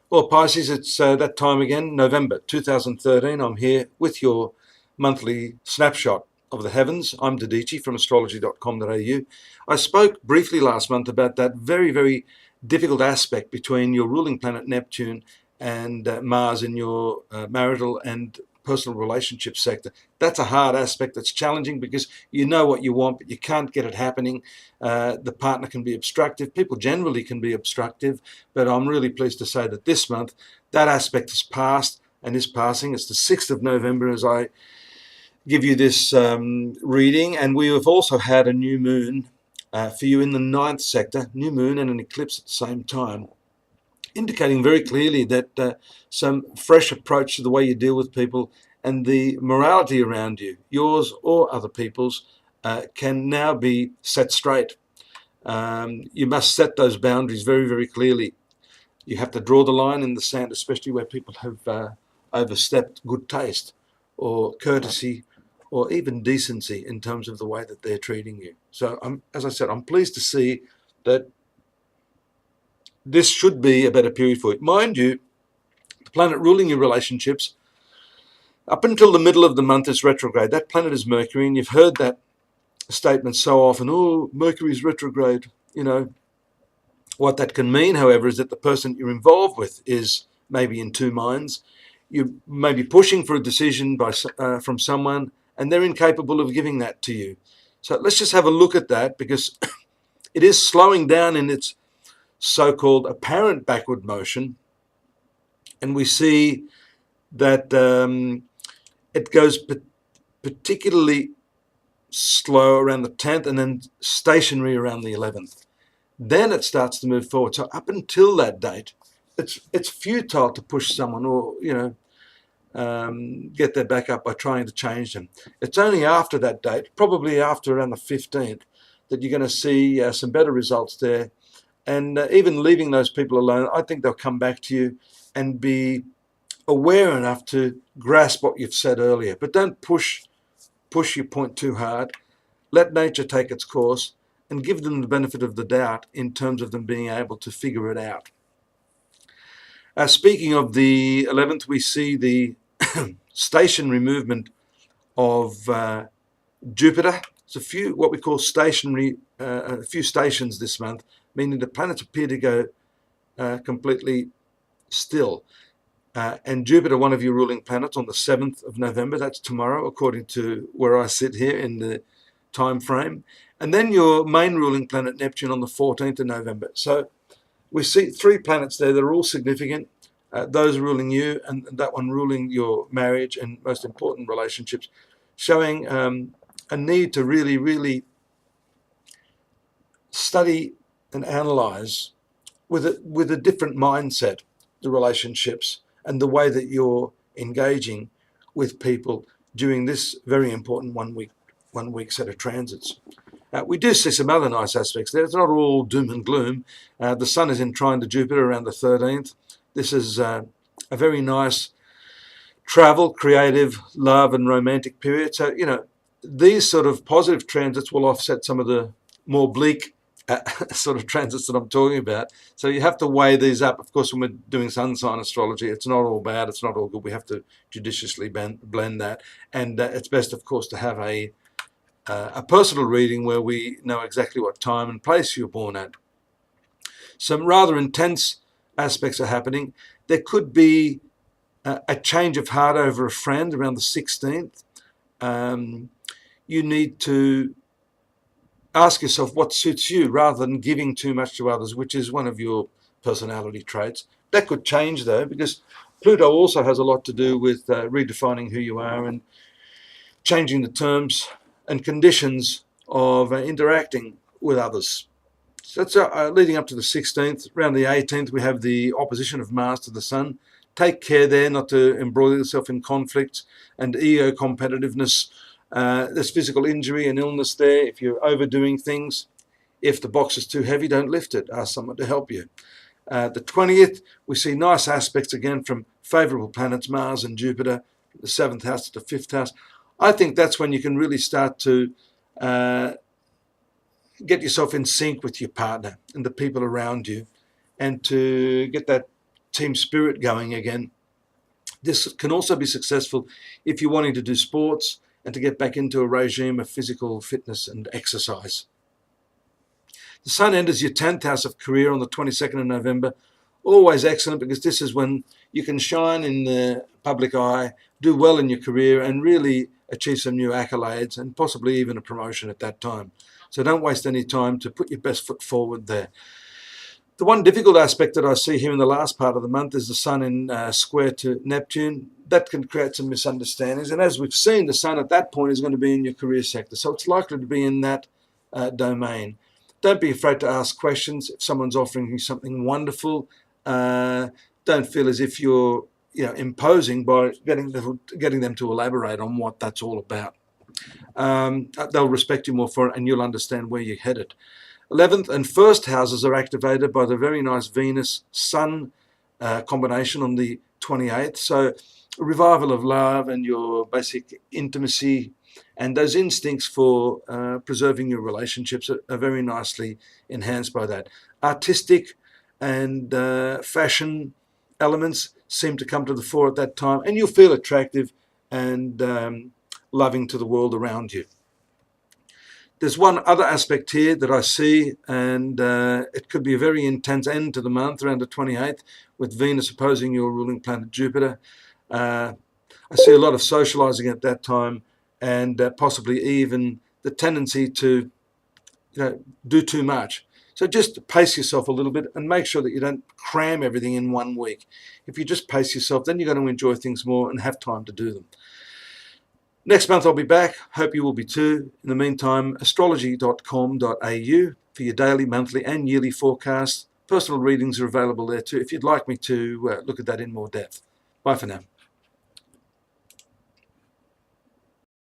Well, Pisces, it's that time again, November 2013. I'm here with your monthly snapshot of the heavens. I'm Dadhichi from astrology.com.au. I spoke briefly last month about that very, very difficult aspect between your ruling planet Neptune and Mars in your marital and personal relationship sector. That's a hard aspect that's challenging because you know what you want, but you can't get it happening. The partner can be obstructive. People generally can be obstructive, but I'm really pleased to say that this month that aspect has passed and is passing. It's the 6th of November as I give you this reading, and we have also had a new moon for you in the ninth sector, new moon and an eclipse at the same time, indicating very clearly that some fresh approach to the way you deal with people and the morality around you, yours or other people's, can now be set straight. You must set those boundaries very, very clearly. You have to draw the line in the sand, especially where people have overstepped good taste or courtesy or even decency in terms of the way that they're treating you. So, as I said, I'm pleased to see that this should be a better period for you. Mind you, the planet ruling your relationships, up until the middle of the month is retrograde. That planet is Mercury, and you've heard that statement so often, oh, Mercury's retrograde. You know, what that can mean, however, is that the person you're involved with is maybe in two minds. You may be pushing for a decision from someone, and they're incapable of giving that to you. So let's just have a look at that, because it is slowing down in its so-called apparent backward motion, and we see that it goes particularly slow around the 10th and then stationary around the 11th. Then it starts to move forward. So up until that date, it's futile to push someone or get their back up by trying to change them. It's only after that date, probably after around the 15th, that you're going to see some better results there. And even leaving those people alone, I think they'll come back to you and be aware enough to grasp what you've said earlier. But don't push your point too hard. Let nature take its course and give them the benefit of the doubt in terms of them being able to figure it out. Speaking of the 11th, we see the stationary movement of Jupiter. It's a few what we call stationary, a few stations this month, meaning the planets appear to go completely still. And Jupiter, one of your ruling planets, on the 7th of November, that's tomorrow, according to where I sit here in the time frame. And then your main ruling planet, Neptune, on the 14th of November. So we see three planets there that are all significant. Those ruling you and that one ruling your marriage and most important relationships, showing a need to really, really study and analyze with a different mindset the relationships and the way that you're engaging with people during this very important one week set of transits. We do see some other nice aspects there. It's not all doom and gloom. The Sun is in trine to Jupiter around the 13th. This is a very nice travel, creative, love and romantic period. So, these sort of positive transits will offset some of the more bleak sort of transits that I'm talking about. So you have to weigh these up. Of course, when we're doing sun sign astrology, it's not all bad, it's not all good. We have to judiciously blend that. And it's best, of course, to have a personal reading where we know exactly what time and place you're born at. Some rather intense aspects are happening. There could be a change of heart over a friend around the 16th. You need to ask yourself what suits you rather than giving too much to others, which is one of your personality traits. That could change, though, because Pluto also has a lot to do with redefining who you are and changing the terms and conditions of interacting with others. So that's leading up to the 16th. Around the 18th, we have the opposition of Mars to the Sun. Take care there not to embroil yourself in conflicts and ego competitiveness. There's physical injury and illness there if you're overdoing things. If the box is too heavy, don't lift it. Ask someone to help you. The 20th, we see nice aspects again from favorable planets, Mars and Jupiter, the 7th house to the 5th house. I think that's when you can really start to get yourself in sync with your partner and the people around you, and to get that team spirit going again. This can also be successful if you're wanting to do sports and to get back into a regime of physical fitness and exercise. The Sun enters your 10th house of career on the 22nd of November. Always excellent, because this is when you can shine in the public eye, do well in your career, and really achieve some new accolades and possibly even a promotion at that time. So don't waste any time to put your best foot forward there. The one difficult aspect that I see here in the last part of the month is the Sun in square to Neptune. That can create some misunderstandings. And as we've seen, the Sun at that point is going to be in your career sector. So it's likely to be in that domain. Don't be afraid to ask questions. If someone's offering you something wonderful, don't feel as if you're imposing by getting them to elaborate on what that's all about. They'll respect you more for it, and you'll understand where you're headed. 11th and 1st houses are activated by the very nice Venus-Sun combination on the 28th. So a revival of love and your basic intimacy and those instincts for preserving your relationships are very nicely enhanced by that. Artistic and fashion elements seem to come to the fore at that time, and you'll feel attractive and loving to the world around you. There's one other aspect here that I see, and it could be a very intense end to the month around the 28th, with Venus opposing your ruling planet Jupiter. I see a lot of socializing at that time, and possibly even the tendency to do too much. So just pace yourself a little bit and make sure that you don't cram everything in 1 week. If you just pace yourself, then you're going to enjoy things more and have time to do them. Next month I'll be back. Hope you will be too. In the meantime, astrology.com.au for your daily, monthly and yearly forecasts. Personal readings are available there too if you'd like me to look at that in more depth. Bye for now.